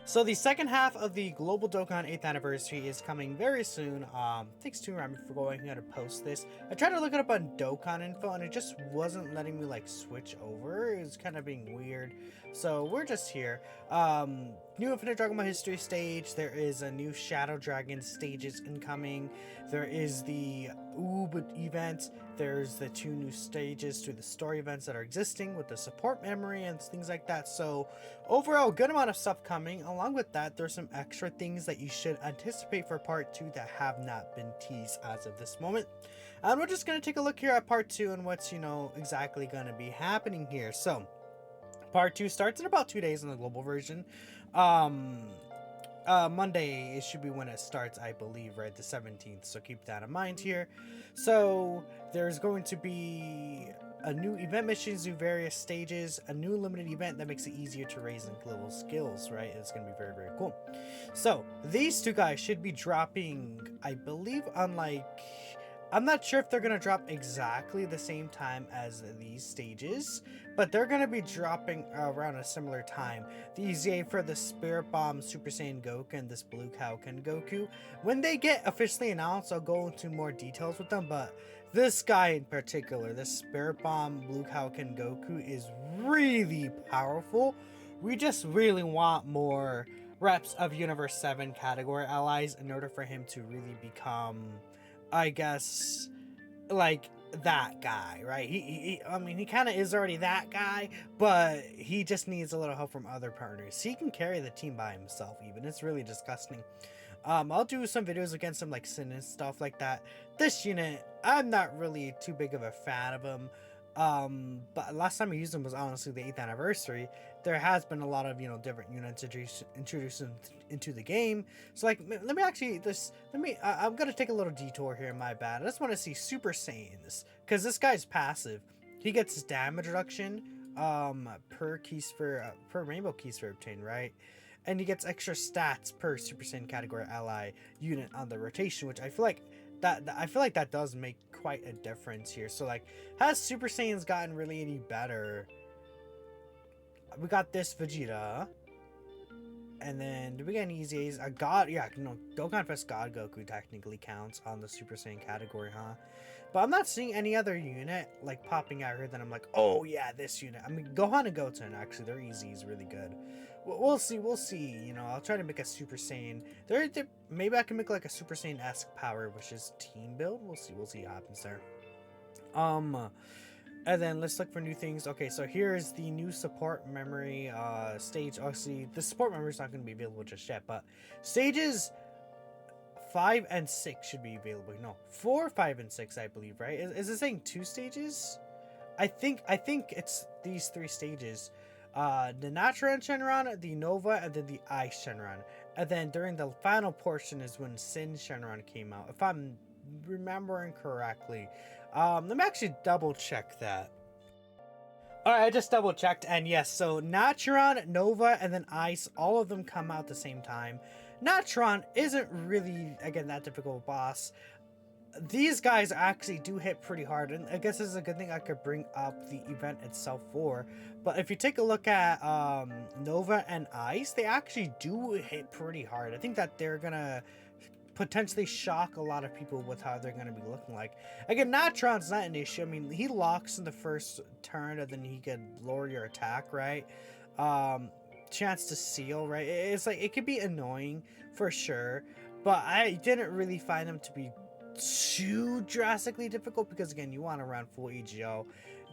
So the second half of the Global Dokkan 8th anniversary is coming very soon. Thanks to Rami for going ahead and post this. I tried to look it up on Dokkan info and it just wasn't letting me like switch over. It was kind of being weird. So we're just here. New Infinite Dragon Ball History stage. There is a new Shadow Dragon stages incoming. There is the Oob event. There's the 2 new stages to the story events that are existing with the support memory and things like that. So overall, good amount of stuff coming. Along with that, there's some extra things that you should anticipate for part 2 that have not been teased as of this moment. And we're just going to take a look here at part 2 and what's, exactly going to be happening here. So part 2 starts in about 2 days in the global version. Monday it should be when it starts, I believe, right? The 17th. So keep that in mind here. So there's going to be a new event missions, new various stages, a new limited event that makes it easier to raise and level skills, right? It's going to be very, very cool. So these 2 guys should be dropping, I believe, I'm not sure if they're going to drop exactly the same time as these stages, but they're going to be dropping around a similar time. The EZA for the Spirit Bomb Super Saiyan Goku and this Blue Kaioken Goku. When they get officially announced, I'll go into more details with them, but this guy in particular, this Spirit Bomb Blue Kaioken Goku, is really powerful. We just really want more reps of Universe 7 category allies in order for him to really become, I guess, like that guy, right? I mean, he kind of is already that guy, but he just needs a little help from other partners. He can carry the team by himself even. It's really disgusting. I'll do some videos against him like Sin and stuff like that. This unit, I'm not really too big of a fan of him. But last time I used him was honestly the 8th anniversary. There has been a lot of, different units introduced into the game. So like, let me actually, I'm going to take a little detour here, my bad. I just want to see Super Saiyans, because this guy's passive. He gets damage reduction, per Rainbow Key Sphere obtained, right? And he gets extra stats per Super Saiyan category ally unit on the rotation, which I feel like that does make quite a difference here. So like, has Super Saiyans gotten really any better? We got this Vegeta, and then do we get any EZAs? Dokkan Fest God Goku technically counts on the Super Saiyan category, huh? But I'm not seeing any other unit like popping out here that I'm like, oh yeah, this unit. I mean, Gohan and Goten, actually, their EZ is really good. We'll see. I'll try to make a Super Saiyan. Maybe I can make like a Super Saiyan-esque power, which is team build. We'll see what happens there. And then let's look for new things. Okay, so here's the new support memory stage. Obviously, the support memory is not going to be available just yet, but stages 5 and 6 should be available. No, 4, 5, and 6, I believe, right? Is it saying 2 stages? I think it's these 3 stages. The Natural Shenron, the Nova, and then the Ice Shenron. And then during the final portion is when Sin Shenron came out, if I'm remembering correctly. Let me actually double check that. Alright, I just double checked, and yes, so Natron, Nova, and then Ice, all of them come out at the same time. Natron isn't really, again, that difficult boss. These guys actually do hit pretty hard, and I guess this is a good thing I could bring up the event itself for. But if you take a look at Nova and Ice, they actually do hit pretty hard. I think that they're gonna potentially shock a lot of people with how they're going to be looking like. Again, Natron's not an issue. I mean, he locks in the first turn and then he could lower your attack, right? Chance to seal, right? It's like, it could be annoying for sure, but I didn't really find them to be too drastically difficult because, again, you want to run full EGO.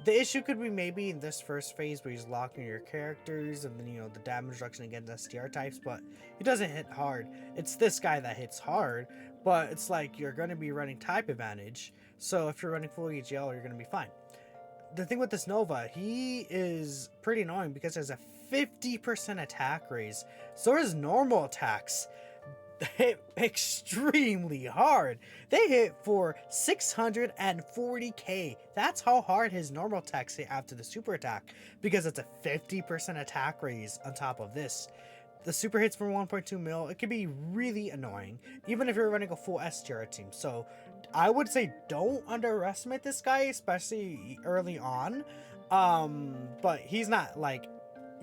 The issue could be maybe in this first phase where he's locking your characters and then, the damage reduction against STR types, but he doesn't hit hard. It's this guy that hits hard, but it's like you're going to be running type advantage. So if you're running full EGL, you're going to be fine. The thing with this Nova, he is pretty annoying because there's a 50% attack raise. So his normal attacks hit extremely hard. They hit for 640k. That's how hard his normal attacks hit after the super attack, because it's a 50% attack raise on top of this. The super hits for 1.2 mil. It can be really annoying, even if you're running a full STR team. So I would say don't underestimate this guy, especially early on. But he's not like,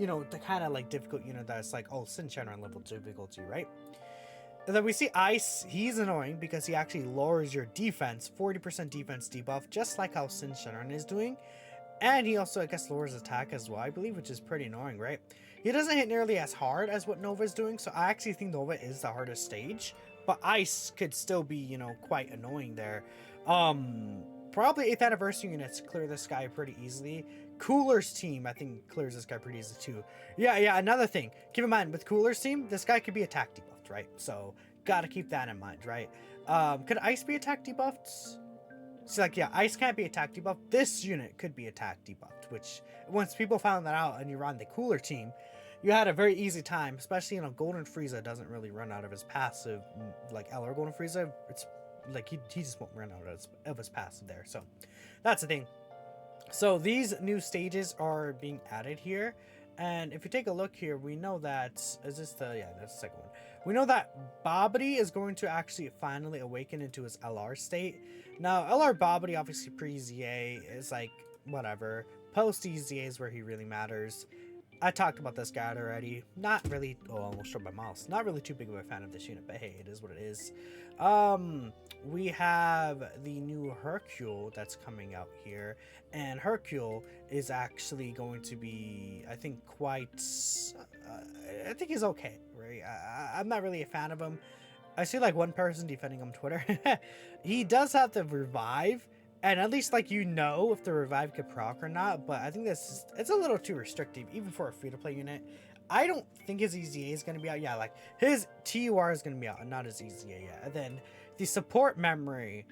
you know, the kind of like difficult unit that's like, oh, Sin Shenron level difficulty, right? And then we see Ice. He's annoying because he actually lowers your defense, 40% defense debuff, just like how Sin Shenron is doing. And he also, I guess, lowers attack as well, I believe, which is pretty annoying, right? He doesn't hit nearly as hard as what Nova is doing, so I actually think Nova is the hardest stage. But Ice could still be, you know, quite annoying there. Probably 8th anniversary units clear this guy pretty easily. Cooler's team, I think, clears this guy pretty easily too. Yeah, another thing. Keep in mind, with Cooler's team, this guy could be attack debuffed, right? So, gotta keep that in mind, right? Could Ice be attack debuffed? So like, yeah, Ice can't be attack debuffed. This unit could be attack debuffed, which once people found that out and you're on the Cooler team, you had a very easy time, especially, you know, Golden Frieza doesn't really run out of his passive, like LR Golden Frieza. It's like he just won't run out of his passive there. So that's the thing. So these new stages are being added here. And if you take a look here, we know that, is this the, yeah, that's the second one. We know that Babidi is going to actually finally awaken into his LR state. Now, LR Babidi, obviously pre-ZA, is like, whatever. Post-ZA is where he really matters. I talked about this guy already. Not really, oh, I almost showed my mouse. Not really too big of a fan of this unit, but hey, it is what it is. We have the new Hercule that's coming out here. And Hercule is actually going to be, I think, quite, I think he's okay, right? I'm not really a fan of him. I see like one person defending him on Twitter. He does have the revive, and at least like, you know, if the revive could proc or not, but I think this it's a little too restrictive even for a free-to-play unit. I don't think his EZA is going to be out. Yeah, like his TUR is going to be out and not his EZA yet. And then the support memory,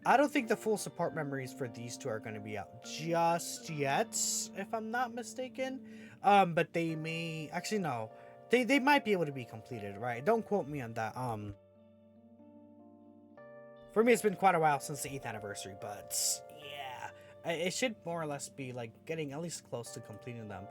I don't think the full support memories for these two are going to be out just yet, if I'm not mistaken. But they may, actually no, they might be able to be completed, right? Don't quote me on that. For me, it's been quite a while since the 8th anniversary, but yeah, it should more or less be like getting at least close to completing them.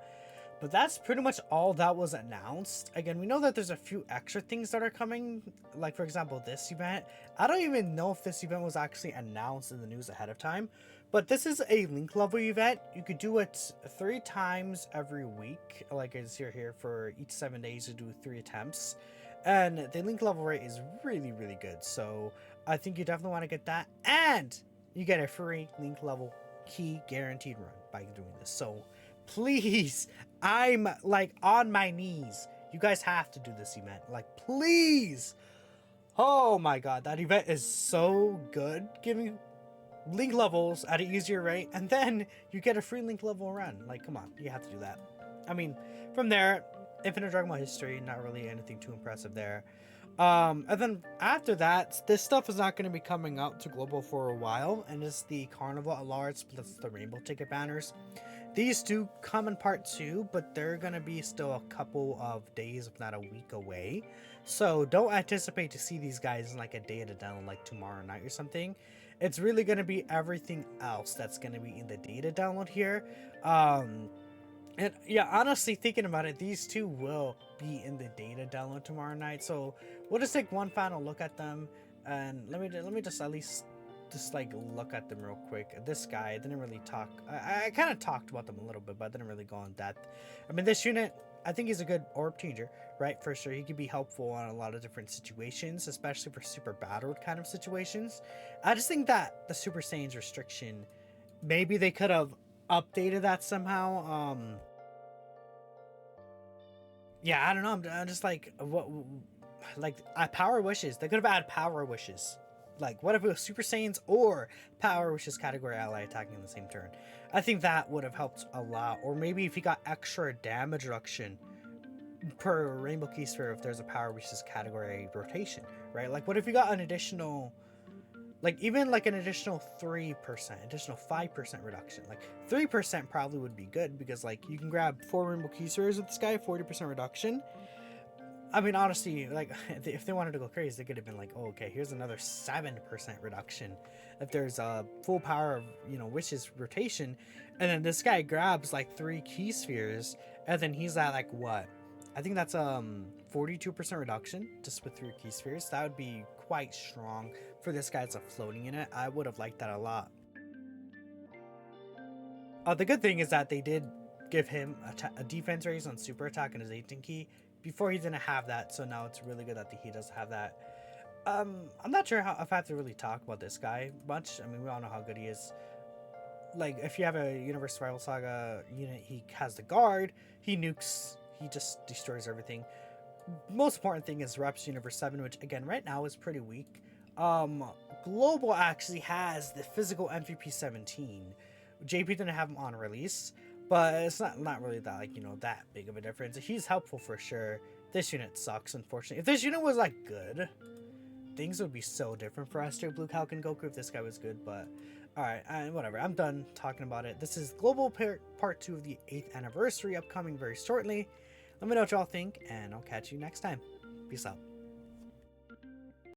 But that's pretty much all that was announced. Again, we know that there's a few extra things that are coming, like for example this event. I don't even know if this event was actually announced in the news ahead of time, but this is a link level event. You could do it 3 times every week, like it's here for each 7 days. You do 3 attempts, and the link level rate is really good. So I think you definitely want to get that, and you get a free link level key guaranteed run by doing this. So please, I'm like on my knees. You guys have to do this event. Like, please. Oh my god, that event is so good. Giving link levels at an easier rate, and then you get a free link level run. Like, come on, you have to do that. I mean, from there, Infinite Dragon Ball history, not really anything too impressive there. And then after that, this stuff is not going to be coming out to global for a while, and it's the Carnival at large plus the Rainbow Ticket banners. These do come in part 2, but they're going to be still a couple of days, if not a week away. So don't anticipate to see these guys in like a day to download, like tomorrow night or something. It's really going to be everything else that's going to be in the data download here. And yeah, honestly, thinking about it, these two will be in the data download tomorrow night. So we'll just take one final look at them, and let me just at least just like look at them real quick. This guy, I didn't really talk. I kind of talked about them a little bit, but I didn't really go in depth. I mean, this unit, I think he's a good orb changer, right? For sure, he could be helpful on a lot of different situations, especially for super battled kind of situations. I just think that the Super Saiyan's restriction, maybe they could have updated that somehow. Yeah, I don't know. I'm just like, what, like, power wishes. They could have added power wishes. Like, what if it was Super Saiyans or power wishes category ally attacking in the same turn? I think that would have helped a lot. Or maybe if you got extra damage reduction per Rainbow Key Sphere if there's a power wishes category rotation, right? Like, what if you got an additional, like, even like an additional 3%, additional 5% reduction? Like, 3% probably would be good, because like you can grab 4 Rainbow Key Spheres with this guy, 40% reduction. I mean, honestly, like, if they wanted to go crazy, they could have been like, oh, okay, here's another 7% reduction if there's a full power of, you know, wishes rotation, and then this guy grabs like 3 key spheres, and then he's at like, what, I think that's 42% reduction just with 3 key spheres. That would be quite strong for this guy as a floating unit. I would have liked that a lot. The good thing is that they did give him a defense raise on super attack and his 18 key. Before he didn't have that, so now it's really good that he does have that. I'm not sure if I have to really talk about this guy much. I mean, we all know how good he is. Like, if you have a Universe Survival Saga unit, he has the guard, he nukes, he just destroys everything. Most important thing is Reps Universe 7, which again right now is pretty weak. Global actually has the physical MVP 17. JP didn't have him on release, but it's not really that, like, you know, that big of a difference. He's helpful for sure. This unit sucks, unfortunately. If this unit was like good, things would be so different for Esther, Blue Falcon, Goku if this guy was good. But alright, whatever, I'm done talking about it. This is Global Part 2 of the 8th anniversary, upcoming very shortly. Let me know what y'all think, and I'll catch you next time. Peace out.